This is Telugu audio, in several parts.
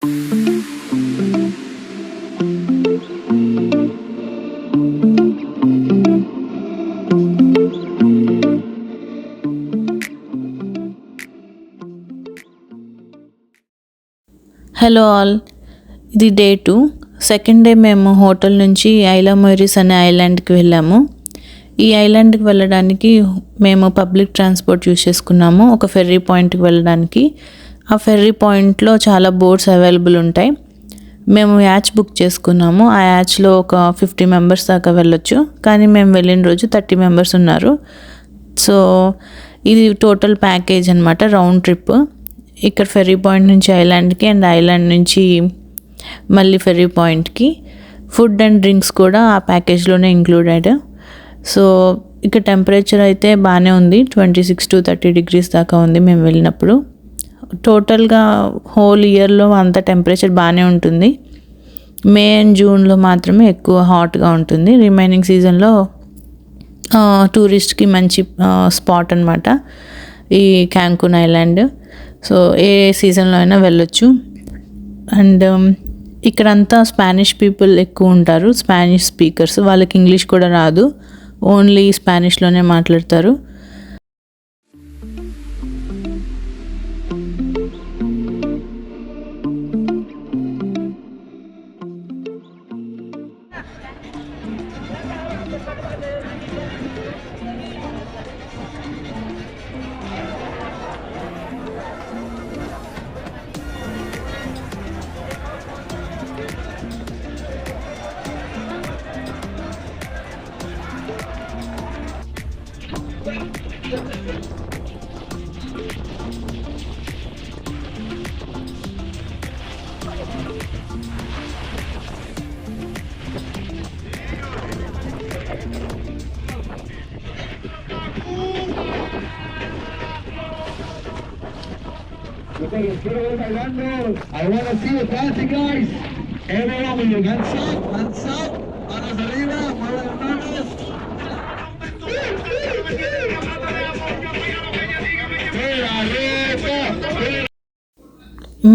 హలో ఆల్, ఇది డే 2. సెకండ్ డే మేము హోటల్ నుంచి ఐలా మొరిస్ అనే ఐలాండ్కి వెళ్ళాము. ఈ ఐలాండ్కి వెళ్ళడానికి మేము పబ్లిక్ ట్రాన్స్పోర్ట్ యూస్ చేసుకున్నాము ఒక ఫెర్రీ పాయింట్కి వెళ్ళడానికి. ఆ ఫెర్రీ పాయింట్లో చాలా బోట్స్ అవైలబుల్ ఉంటాయి. మేము యాచ్ బుక్ చేసుకున్నాము. ఆ యాచ్లో ఒక 50 మెంబర్స్ దాకా వెళ్ళొచ్చు, కానీ మేము వెళ్ళిన రోజు 30 మెంబర్స్ ఉన్నారు. సో ఇది టోటల్ ప్యాకేజ్ అనమాట, రౌండ్ ట్రిప్. ఇక్కడ ఫెర్రీ పాయింట్ నుంచి ఐలాండ్కి అండ్ ఐలాండ్ నుంచి మళ్ళీ ఫెర్రీ పాయింట్కి. ఫుడ్ అండ్ డ్రింక్స్ కూడా ఆ ప్యాకేజ్లోనే ఇంక్లూడెడ్. సో ఇక్కడ టెంపరేచర్ అయితే బాగానే ఉంది, 26 to 30 degrees దాకా ఉంది మేము వెళ్ళినప్పుడు. టోటల్గా హోల్ ఇయర్లో అంత టెంపరేచర్ బాగానే ఉంటుంది. మే అండ్ జూన్లో మాత్రమే ఎక్కువ హాట్గా ఉంటుంది. రిమైనింగ్ సీజన్లో టూరిస్ట్కి మంచి స్పాట్ అనమాట ఈ క్యాంకున్ ఐలాండ్. సో ఏ సీజన్లో అయినా వెళ్ళొచ్చు. అండ్ ఇక్కడంతా స్పానిష్ పీపుల్ ఎక్కువ ఉంటారు, స్పానిష్ స్పీకర్స్. వాళ్ళకి ఇంగ్లీష్ కూడా రాదు, ఓన్లీ స్పానిష్లోనే మాట్లాడతారు. Okay, quiero ver bailando. I want to see you dancing, guys. Everyone, hands up, manos arriba, muevan las manos.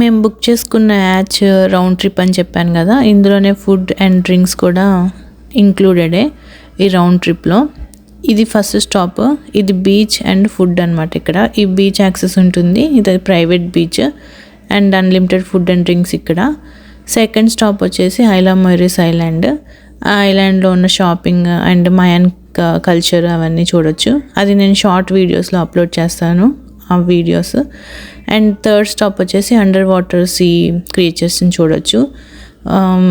మేము బుక్ చేసుకున్న యాచ్ రౌండ్ ట్రిప్ అని చెప్పాను కదా, ఇందులోనే ఫుడ్ అండ్ డ్రింక్స్ కూడా ఇంక్లూడెడే ఈ రౌండ్ ట్రిప్లో. ఇది ఫస్ట్ స్టాప్, ఇది బీచ్ అండ్ ఫుడ్ అనమాట. ఇక్కడ ఈ బీచ్ యాక్సెస్ ఉంటుంది, ఇది private beach and unlimited food and drinks ఇక్కడ. సెకండ్ స్టాప్ వచ్చేసి ఐలా మొరిస్ ఐలాండ్. ఆ ఐలాండ్లో ఉన్న షాపింగ్ అండ్ మయన్ కల్చర్ అవన్నీ చూడొచ్చు. అది నేను షార్ట్ వీడియోస్లో అప్లోడ్ చేస్తాను ఆ వీడియోస్. అండ్ థర్డ్ స్టాప్ వచ్చేసి అండర్ వాటర్ సీ క్రియేచర్స్ని చూడొచ్చు.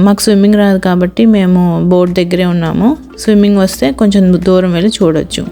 మాకు స్విమ్మింగ్ రాదు కాబట్టి మేము బోట్ దగ్గరే ఉన్నాము. స్విమ్మింగ్ వస్తే కొంచెం దూరం వెళ్ళి చూడొచ్చు.